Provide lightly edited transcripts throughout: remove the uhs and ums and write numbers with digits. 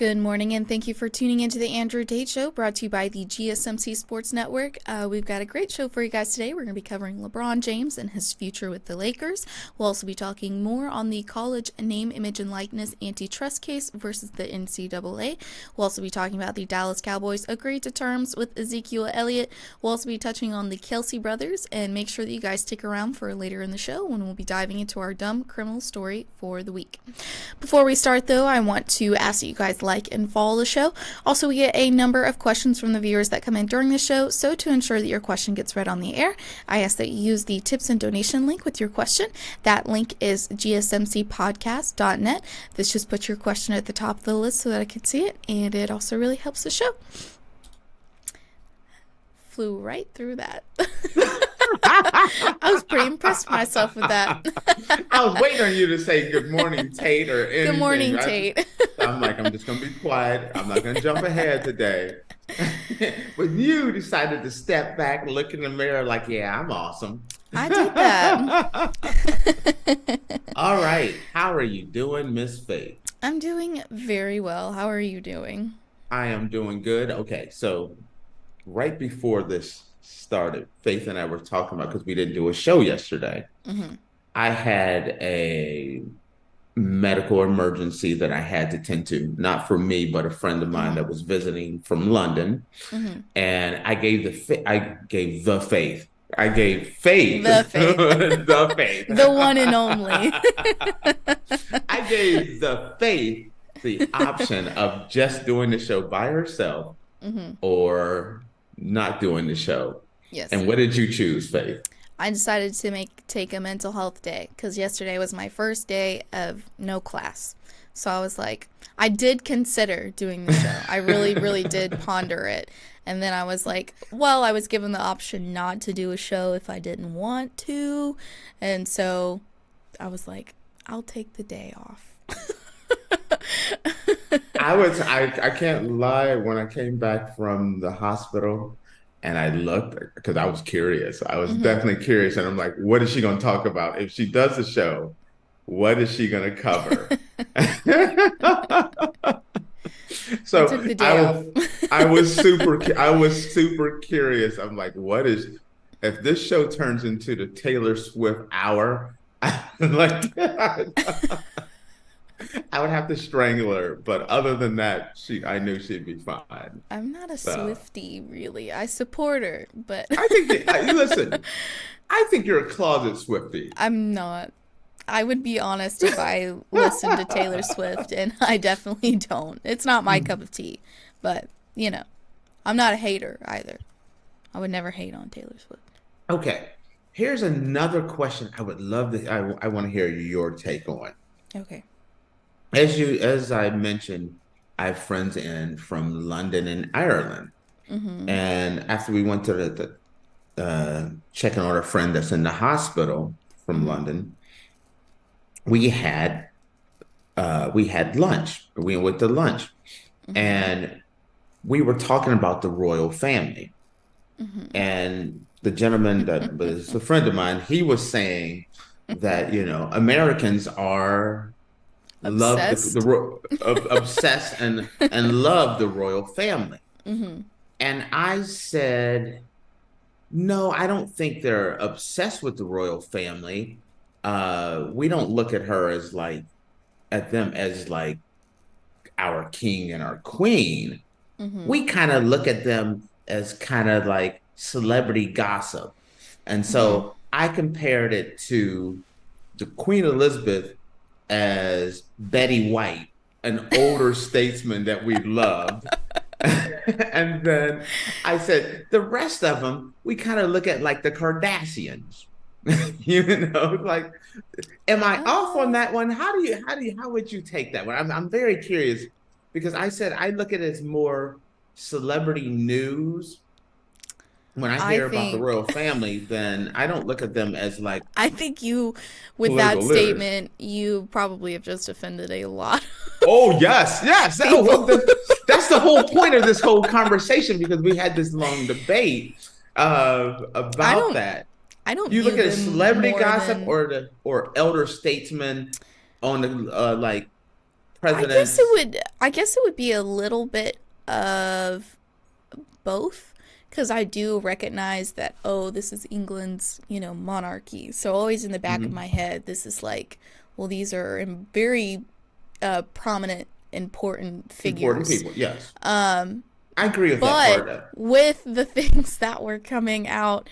Good morning, and thank you for tuning into the Andrew Tate Show, brought to you by the GSMC Sports Network. We've got a great show for you guys today. We're going to be covering LeBron James and his future with the Lakers. We'll also be talking more on the college name, image, and likeness antitrust case versus the NCAA. We'll also be talking about the Dallas Cowboys agreed to terms with Ezekiel Elliott. We'll also be touching on the Kelsey brothers, and make sure that you guys stick around for later in the show when we'll be diving into our dumb criminal story for the week. Before we start, though, I want to ask that you guys like and follow the show. Also, we get a number of questions from the viewers that come in during the show, so to ensure that your question gets read on the air, I ask that you use the tips and donation link with your question. That link is gsmcpodcast.net. This just puts your question at the top of the list so that I can see it, and it also really helps the show. Flew right through that. I was pretty impressed with myself with that. I was waiting on you to say good morning, Tate, or anything. Good morning, Tate. I'm like, I'm just going to be quiet. I'm not going to jump ahead today. But you decided to step back, look in the mirror like, yeah, I'm awesome. I did that. All right. How are you doing, Miss Faith? I'm doing very well. How are you doing? I am doing good. Okay, so right before this started, Faith and I were talking about, because we didn't do a show yesterday. Mm-hmm. I had a medical emergency that I had to tend to, not for me, but a friend of mine that was visiting from London. Mm-hmm. And I gave faith. I gave faith. The faith. The faith. The one and only. I gave the faith the option of just doing the show by herself or not doing the show. Yes. And what did you choose, Faith? I decided to take a mental health day because yesterday was my first day of no class. So I was like, I did consider doing the show. I really, really did ponder it. And then I was like, well, I was given the option not to do a show if I didn't want to. And so I was like, I'll take the day off. I can't lie, when I came back from the hospital and I looked, because I was curious. I was definitely curious. And I'm like, what is she going to talk about? If she does the show, what is she going to cover? So I was super curious. I'm like, if this show turns into the Taylor Swift hour, like, I would have to strangle her, but other than that, I knew she'd be fine. I'm not a Swiftie, really. I support her, but listen, I think you're a closet Swiftie. I'm not. I would be honest if I listened to Taylor Swift, and I definitely don't. It's not my cup of tea, but I'm not a hater either. I would never hate on Taylor Swift. Okay, here's another question I would love to. I want to hear your take on. Okay. As I mentioned, I have friends from London and Ireland. And after we went to the checking on a friend that's in the hospital from London, we had lunch. We went to lunch, and we were talking about the royal family. And the gentleman that was a friend of mine, he was saying that Americans are obsessed and love the royal family. And I said, no, I don't think they're obsessed with the royal family. We don't look at them as like our king and our queen. We kind of look at them as kind of like celebrity gossip. And so I compared it to the Queen Elizabeth as Betty White, an older statesman that we loved. And then I said, the rest of them, we kind of look at like the Kardashians. Like, am I off on that one? How would you take that one? I'm very curious, because I said I look at it as more celebrity news. When I hear about the royal family, then I don't look at them as like. I think with that statement, you probably have just offended a lot. Oh, yes. That's the whole point of this whole conversation, because we had this long debate about that. I don't. You look at celebrity gossip or elder statesmen on the presidents. I guess it would be a little bit of both, because I do recognize that, oh, this is England's, monarchy. So always in the back of Mhm. my head, this is like, well, these are very prominent, important Important figures. people, yes. I agree with that But part of it. with the things that were coming out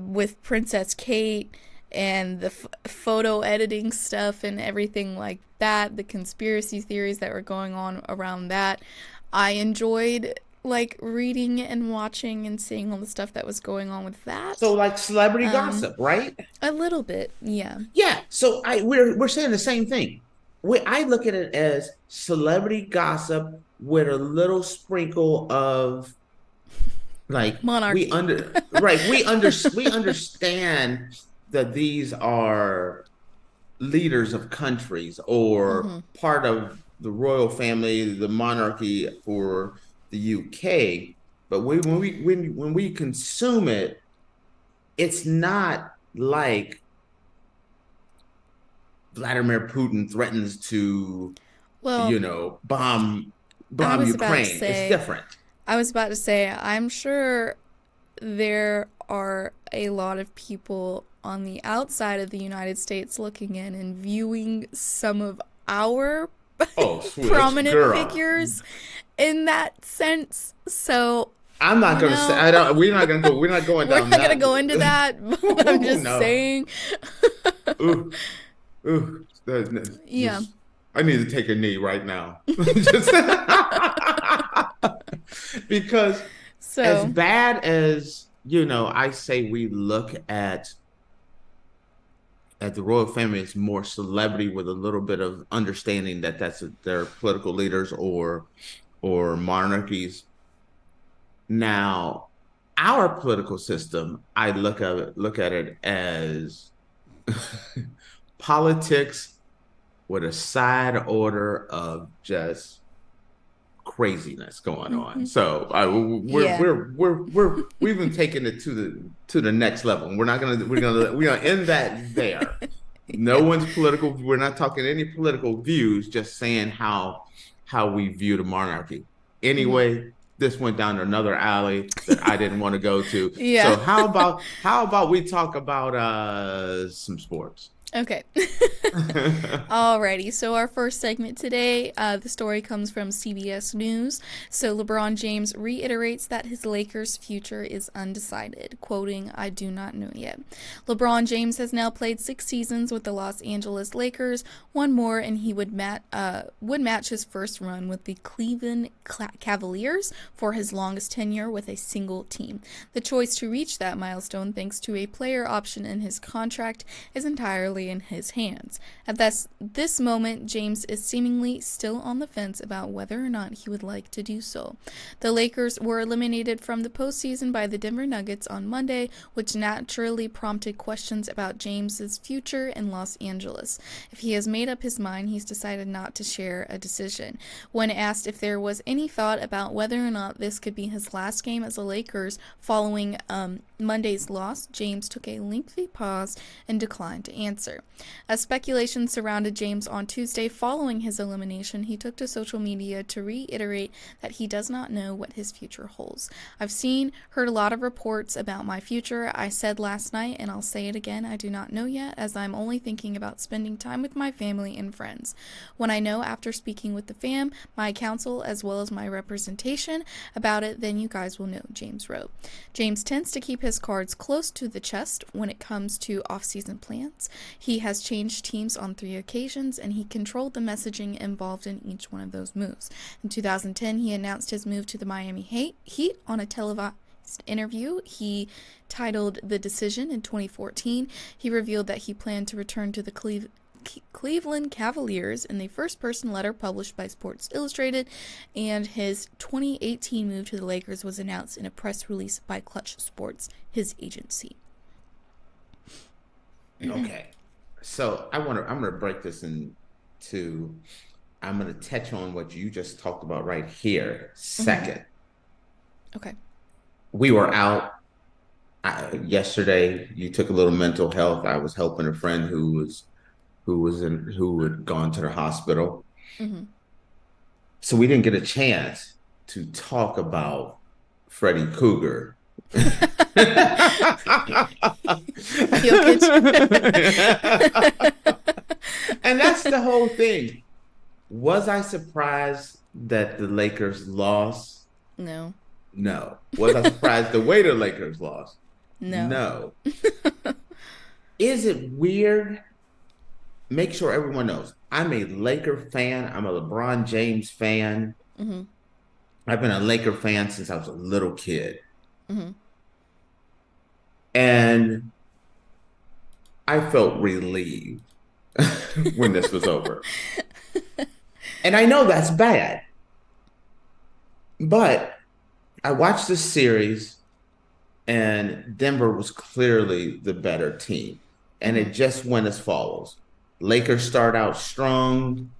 with Princess Kate and the photo editing stuff and everything like that, the conspiracy theories that were going on around that, I enjoyed like reading and watching and seeing all the stuff that was going on with So that. like celebrity Um, gossip, right? a little bit, yeah. Yeah. So we're saying the same thing. I look at it as celebrity gossip with a little sprinkle of like Monarchy. we understand that these are leaders of countries or Mm-hmm. part of the royal family, the monarchy for the UK. But when we consume it, it's not like Vladimir Putin threatens to, Well, I bomb was about to Ukraine. It's say, different. I'm sure there are a lot of people on the outside of the United States looking in and viewing some of our Oh, Swiss prominent girl. figures in that sense. So, I'm not gonna say I don't. We're not gonna go. We're not going we're down not going to that. go into that, but I'm just No. saying. Ooh, ooh. Yeah. I need to take a knee right now. Just because as So, bad as I say we look at the royal family as more celebrity with a little bit of understanding that their political leaders or monarchies. Now, our political system, I look at it as politics with a side order of just craziness going on. mm-hmm. So Yeah. we've been taking it to the next level. We're gonna end that there. No Yeah. one's political. We're not talking any political views. Just saying how we view the monarchy. Mm-hmm. Anyway, this went down another alley that I didn't want to go to. Yeah. So how about we talk about some sports? Okay. Alrighty, so our first segment today, the story comes from CBS News. So LeBron James reiterates that his Lakers' future is undecided, quoting, "I do not know yet." LeBron James has now played 6 seasons with the Los Angeles Lakers, one more, and he would match his first run with the Cleveland Cavaliers for his longest tenure with a single team. The choice to reach that milestone, thanks to a player option in his contract, is entirely in his hands. At this moment, James is seemingly still on the fence about whether or not he would like to do so. The Lakers were eliminated from the postseason by the Denver Nuggets on Monday, which naturally prompted questions about James's future in Los Angeles. If he has made up his mind, he's decided not to share a decision. When asked if there was any thought about whether or not this could be his last game as a Lakers following Monday's loss, James took a lengthy pause and declined to answer. As speculation surrounded James on Tuesday following his elimination, he took to social media to reiterate that he does not know what his future holds. "I've heard a lot of reports about my future. I said last night, and I'll say it again, I do not know yet, as I'm only thinking about spending time with my family and friends. When I know after speaking with the fam, my counsel, as well as my representation about it, then you guys will know," James wrote. James tends to keep his cards close to the chest when it comes to off-season plans. He has changed teams on 3 occasions, and he controlled the messaging involved in each one of those moves. In 2010, he announced his move to the Miami Heat on a televised interview he titled "The Decision." In 2014, he revealed that he planned to return to the Cleveland Cavaliers in the first-person letter published by Sports Illustrated, and his 2018 move to the Lakers was announced in a press release by Clutch Sports, his agency. Okay. So I'm gonna break this into I'm gonna touch on what you just talked about right here. Mm-hmm. Second, Okay. we were out yesterday. You took a little mental health. I was helping a friend who had gone to the hospital. Mm-hmm. So we didn't get a chance to talk about Freddy Cougar. Jokic. And that's the whole thing. Was I surprised that the Lakers lost? No. No. Was I surprised the way the Lakers lost? No. No. Is it weird? Make sure everyone knows I'm a Laker fan. I'm a LeBron James fan. Mm-hmm. I've been a Laker fan since I was a little kid. Mm-hmm. And I felt relieved when this was over. And I know that's bad. But I watched this series and Denver was clearly the better team. And Mm-hmm. it just went as follows. Lakers start out strong,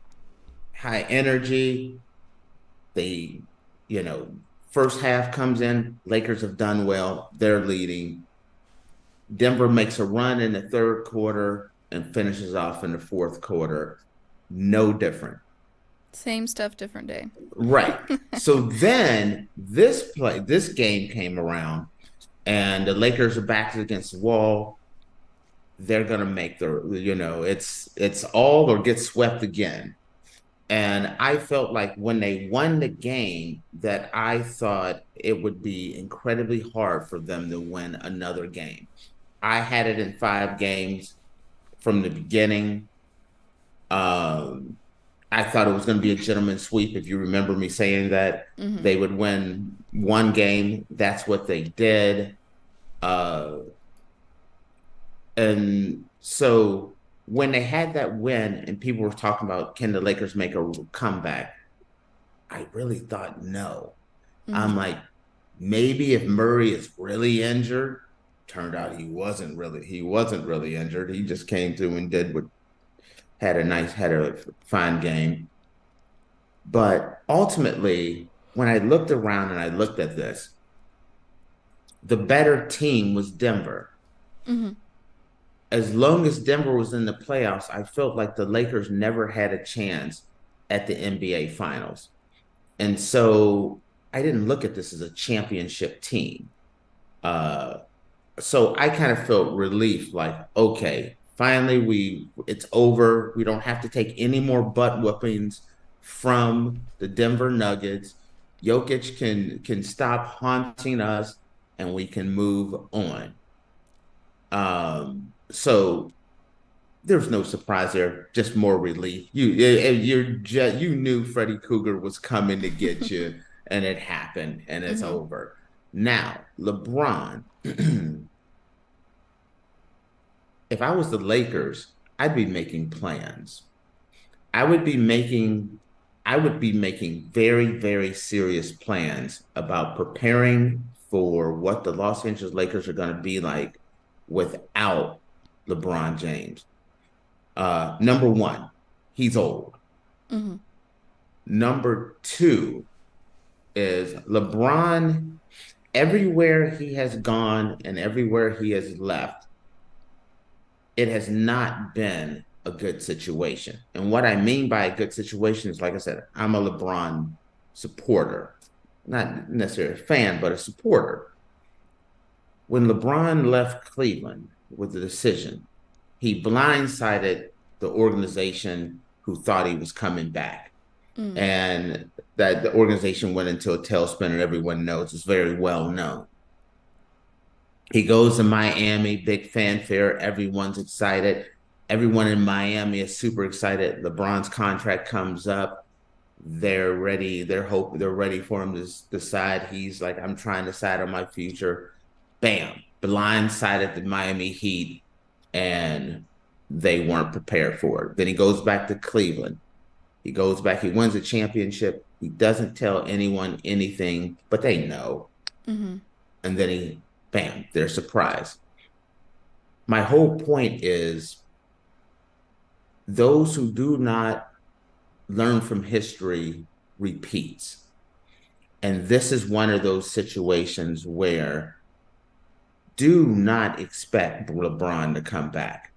high energy. They, you know, first half comes in, Lakers have done well. They're leading. Denver makes a run in the third quarter and finishes off in the fourth quarter. No different. Same stuff, different day. Right. So then this game came around and the Lakers are back against the wall. They're gonna make it's all or get swept again. And I felt like when they won the game, that I thought it would be incredibly hard for them to win another game. I had it in 5 games from the beginning. I thought it was going to be a gentleman's sweep. If you remember me saying that Mm-hmm. they would win one game, that's what they did. Uh, and so when they had that win and people were talking about can the Lakers make a comeback, I really thought no. Mm-hmm. I'm like, maybe if Murray is really injured, turned out he wasn't really injured. He just came through and had a fine game. But ultimately, when I looked around and I looked at this, the better team was Denver. Mm-hmm. As long as Denver was in the playoffs, I felt like the Lakers never had a chance at the NBA Finals. And so I didn't look at this as a championship team. Uh, so I kind of felt relief, like, okay, finally it's over. We don't have to take any more butt whoopings from the Denver Nuggets. Jokic can stop haunting us and we can move on. So there's no surprise there, just more relief. You knew Freddy Cougar was coming to get you, and it happened, and it's Mm-hmm. over. Now, LeBron, if I was the Lakers, I'd be making plans. I would be making I would be making very, very serious plans about preparing for what the Los Angeles Lakers are going to be like without LeBron James. Number one, he's old. Mm-hmm. Number two is LeBron, everywhere he has gone and everywhere he has left, it has not been a good situation. And what I mean by a good situation is, like I said, I'm a LeBron supporter, not necessarily a fan, but a supporter. When LeBron left Cleveland with the decision, he blindsided the organization who thought he was coming back. Mm-hmm. And that the organization went into a tailspin, and everyone knows it's very well known. He goes to Miami, big fanfare. Everyone's excited. Everyone in Miami is super excited. LeBron's contract comes up. They're ready. They're ready for him to decide. He's like, I'm trying to decide on my future. Bam, blindsided the Miami Heat, and they weren't prepared for it. Then he goes back to Cleveland. He goes back. He wins a championship. He doesn't tell anyone anything, but they know. Mm-hmm. And then bam, they're surprised. My whole point is those who do not learn from history repeats. And this is one of those situations where do not expect LeBron to come back.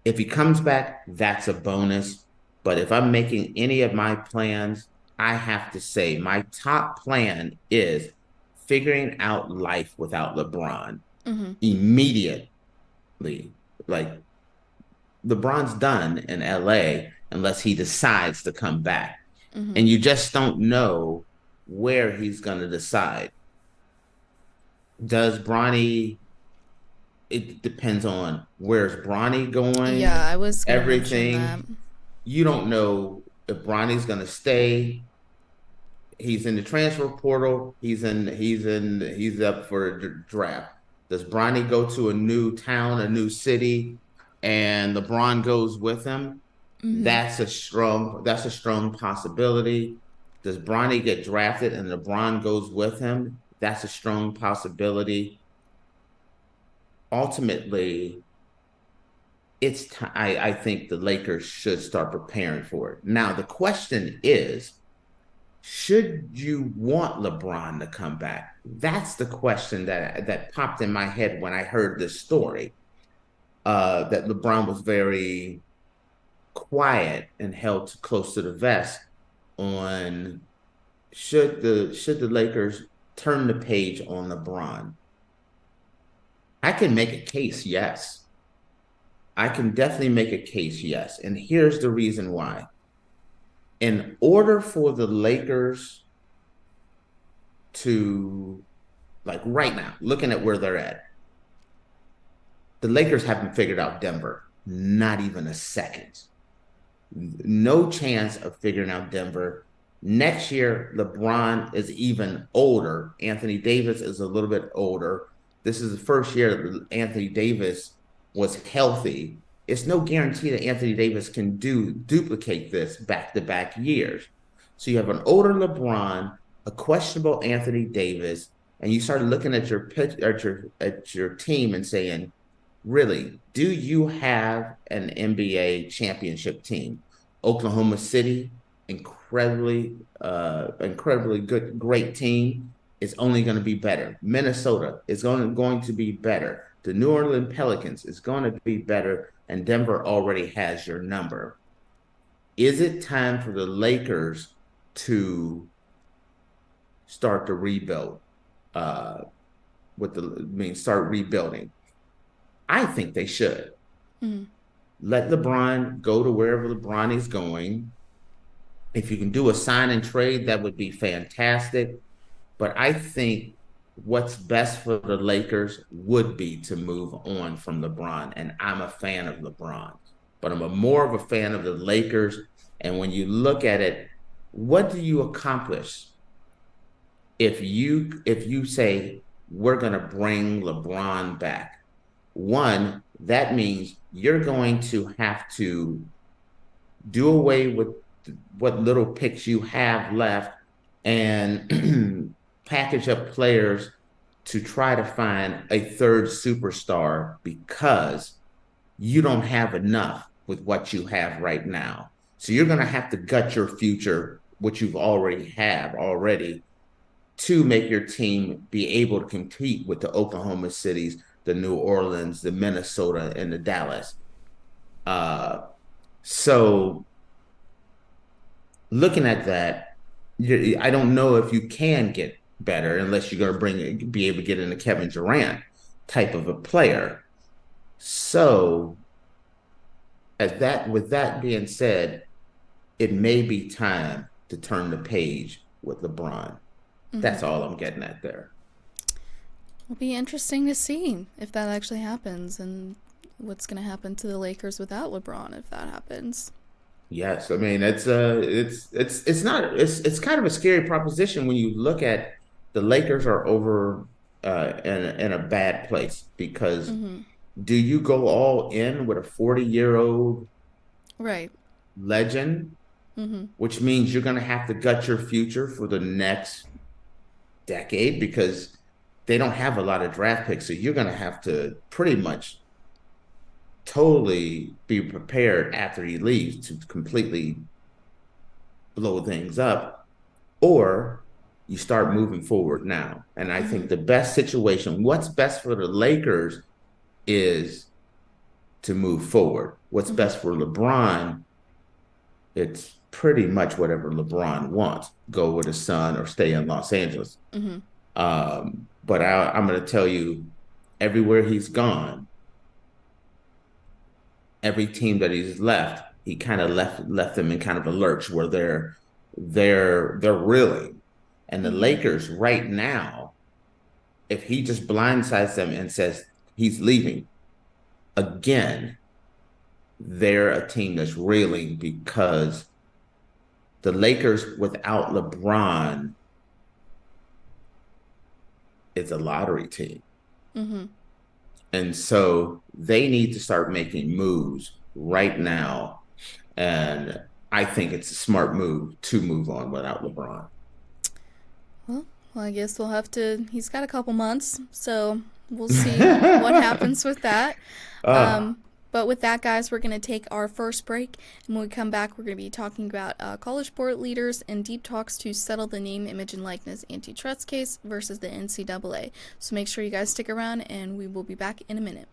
If he comes back, that's a bonus. But if I'm making any of my plans, I have to say my top plan is figuring out life without LeBron immediately. Like LeBron's done in LA unless he decides to come back. And you just don't know where he's going to decide. Does Bronny, it depends on where's Bronny Yeah, going, I was gonna mention that. everything. You don't know if Bronny's going to stay. He's in the transfer portal. He's up for a draft. Does Bronny go to a new town, a new city, and LeBron goes with him? That's a strong possibility. Does Bronny get drafted and LeBron goes with him? That's a strong possibility. Ultimately, I think the Lakers should start preparing for it. Now, the question is, should you want LeBron to come back? That's the question that popped in my head when I heard this story. That LeBron was very quiet and held close to the vest on should the Lakers turn the page on LeBron. I can make a case, yes. I can definitely make a case, yes. And here's the reason why. In order for the Lakers to, like right now, looking at where they're at, the Lakers haven't figured out Denver, not even a second. No chance of figuring out Denver. Next year, LeBron is even older. Anthony Davis is a little bit older. This is the first year that Anthony Davis was healthy. It's no guarantee that Anthony Davis can duplicate this back-to-back years. So you have an older LeBron, a questionable Anthony Davis, and you start looking at your team and saying, really, do you have an NBA championship team? Oklahoma City, incredibly good, great team, is only going to be better. Minnesota is going to be better. The New Orleans Pelicans is going to be better, and Denver already has your number. Is it time for the Lakers to start to rebuild? Start rebuilding. I think they should. Let LeBron go to wherever LeBron is going. If you can do a sign and trade, that would be fantastic. But I think what's best for the Lakers would be to move on from LeBron. And I'm a fan of LeBron, but I'm more of a fan of the Lakers. And when you look at it, what do you accomplish if you say we're going to bring LeBron back? One, that means you're going to have to do away with what little picks you have left and package up players to try to find a third superstar because you don't have enough with what you have right now. So you're going to have to gut your future, which you've already, to make your team be able to compete with the Oklahoma Cities, the New Orleans, the Minnesota, and the Dallas. So looking at that, I don't know if you can get better unless you're going to be able to get in a Kevin Durant type of a player. So with that being said, it may be time to turn the page with LeBron. That's all I'm getting at there. It'll be interesting to see if that actually happens and what's going to happen to the Lakers without LeBron if that happens. Yes, I mean it's kind of a scary proposition when you look at the Lakers are over in a bad place because do you go all in with a 40-year-old right legend, which means you're going to have to gut your future for the next decade because they don't have a lot of draft picks, so you're going to have to pretty much totally be prepared after he leaves to completely blow things up, or you start moving forward now. And I think the best situation, what's best for the Lakers is to move forward. What's best for LeBron it's pretty much whatever LeBron wants. Go with his son or stay in Los Angeles. Mm-hmm. But I'm going to tell you, everywhere he's gone, every team that he's left, he kind of left them in kind of a lurch where they're reeling. And the Mm-hmm. Lakers right now, if he just blindsides them and says he's leaving again, they're a team that's reeling because the Lakers without LeBron is a lottery team. Mm-hmm. And so they need to start making moves right now. And I think it's a smart move to move on without LeBron. Well, I guess we'll have to. He's got a couple months, so we'll see what happens with that. uh, But with that, guys, we're going to take our first break. And when we come back, we're going to be talking about college sport leaders and deep talks to settle the name, image, and likeness antitrust case versus the NCAA. So make sure you guys stick around, and we will be back in a minute.